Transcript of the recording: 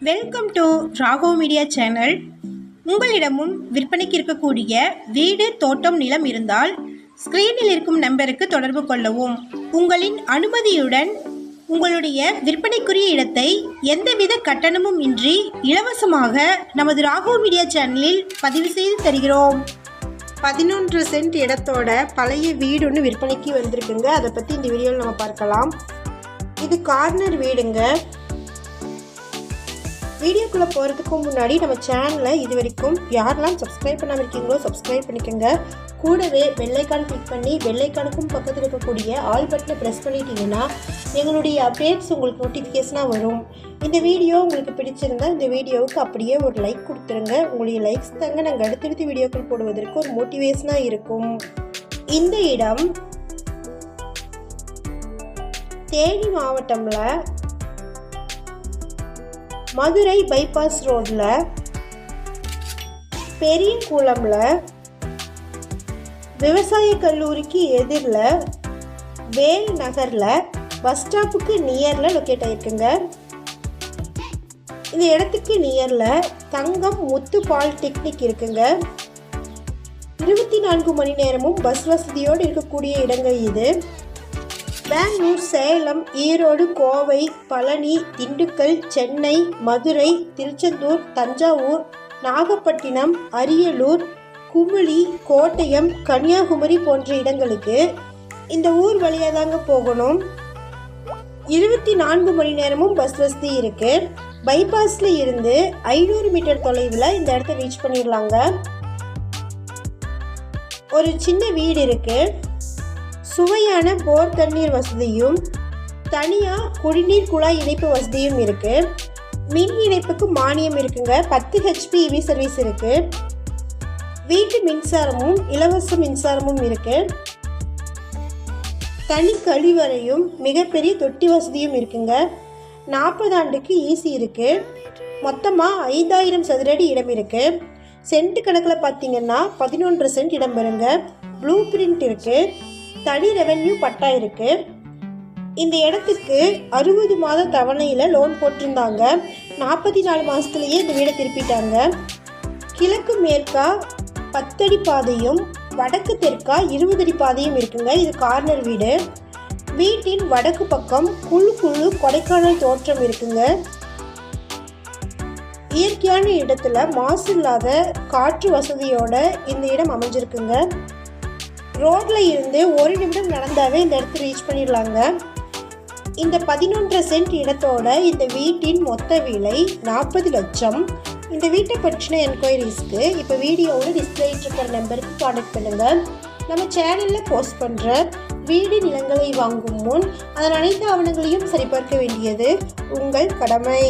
Welcome to ராகோ media channel. உங்களிடமும் விற்பனைக்கு இருக்கக்கூடிய வீடு, தோட்டம், நிலம் இருந்தால் ஸ்க்ரீனில் இருக்கும் நம்பருக்கு தொடர்பு கொள்ளவும். உங்களின் அனுமதியுடன் உங்களுடைய விற்பனைக்குரிய இடத்தை எந்தவித கட்டணமும் இன்றி இலவசமாக நமது ராகோ மீடியா சேனலில் பதிவு செய்து தருகிறோம். 11 சென்ட் இடத்தோட பழைய வீடு ஒன்று விற்பனைக்கு வந்திருக்குங்க. அதை பற்றி இந்த வீடியோவில் நம்ம பார்க்கலாம். இது கார்னர் வீடுங்க. வீடியோக்குள்ளே போகிறதுக்கு முன்னாடி நம்ம சேனலை இது வரைக்கும் யாரெல்லாம் சப்ஸ்கிரைப் பண்ணாமல் இருக்கீங்களோ சப்ஸ்கிரைப் பண்ணிக்கோங்க. கூடவே பெல்லைக்கான் கிளிக் பண்ணி பெல்லைக்கானுக்கும் பக்கத்தில் இருக்கக்கூடிய ஆல் பட்டனை ப்ரெஸ் பண்ணிட்டீங்கன்னா எங்களுடைய அப்டேட்ஸ் உங்களுக்கு நோட்டிஃபிகேஷனாக வரும். இந்த வீடியோ உங்களுக்கு பிடிச்சிருந்தா இந்த வீடியோவுக்கு அப்படியே ஒரு லைக் கொடுத்துருங்க. உங்களுடைய லைக்ஸ் தாங்க நாங்கள் அடுத்தடுத்து வீடியோக்கள் போடுவதற்கு ஒரு மோட்டிவேஷனாக இருக்கும். இந்த இடம் தேனி மாவட்டம்ல மதுரை பைபாஸ் ரோட்ல பெரிய குளம்ல விவசாய கல்லூரிக்கு எதிரில் வேல் நகர்ல பஸ் ஸ்டாப்புக்கு நியர்ல லொக்கேட் ஆயிருக்குங்க. இந்த இடத்துக்கு நியர்ல தங்கம் முத்து பாலிடெக்னிக் இருக்குங்க. 24 மணி நேரமும் பஸ் வசதியோடு இருக்கக்கூடிய இடங்கள் இது. பெங்களூர், சேலம், ஈரோடு, கோவை, பழனி, திண்டுக்கல், சென்னை, மதுரை, திருச்செந்தூர், தஞ்சாவூர், நாகப்பட்டினம், அரியலூர், குமுளி, கோட்டயம், கன்னியாகுமரி போன்ற இடங்களுக்கு இந்த ஊர் வழியாக தாங்க போகணும். 24 மணி நேரமும் பஸ் வசதி இருக்கு. பைபாஸ்ல இருந்து 500 மீட்டர் தொலைவில் இந்த இடத்த ரீச் பண்ணிடலாங்க. ஒரு சின்ன வீடு இருக்கு. சுவையான போர் தண்ணீர் வசதியும் தனியாக குடிநீர் குழாய் இணைப்பு வசதியும் இருக்கு. மின் இணைப்புக்கு மானியம் இருக்குங்க. 10 HP EV சர்வீஸ் இருக்கு. வீட்டு மின்சாரமும் இலவச மின்சாரமும் இருக்கு. தனி கழிவறையும் மிகப்பெரிய தொட்டி வசதியும் இருக்குங்க. 40 ஆண்டுக்கு ஈசி இருக்கு. மொத்தமாக 5000 சதுரடி இடம் இருக்கு. சென்ட் கணக்கில் பார்த்தீங்கன்னா 11 சென்ட் இடம் வருங்க. ப்ளூ பிரிண்ட் இருக்கு. தனி ரெவென்யூ பட்டா இருக்கு. இந்த இடத்துக்கு 60 மாத தவணையில் லோன் போட்டிருந்தாங்க. 44 மாதத்துலேயே இந்த வீடை திருப்பிட்டாங்க. கிழக்கு மேற்கா 10 அடி பாதையும் வடக்கு தெற்கா 20 அடி பாதையும் இருக்குங்க. இது கார்னர் வீடு. வீட்டின் வடக்கு பக்கம் குழு கொடைக்கானல் தோற்றம் இருக்குங்க. இயற்கையான இடத்துல மாசு இல்லாத காற்று வசதியோட இந்த இடம் அமைஞ்சிருக்குங்க. ரோட்ல இருந்து 1 நிமிடம் நடந்தாவே இந்த இடத்த ரீச் பண்ணிடலாங்க. இந்த 11 சென்ட் இடத்தோட இந்த வீட்டின் மொத்த விலை 40 லட்சம். இந்த வீட்டை பற்றின என்கொயரிஸ்க்கு இப்போ வீடியோவோட டிஸ்பிளே இருக்கிற நம்பருக்கு கான்டாக்ட் பண்ணுங்க. நம்ம சேனலில் போஸ்ட் பண்ணுற வீடு நிலங்களை வாங்கும் முன் அதன் அனைத்து ஆவணங்களையும் சரிபார்க்க வேண்டியது உங்கள் கடமை.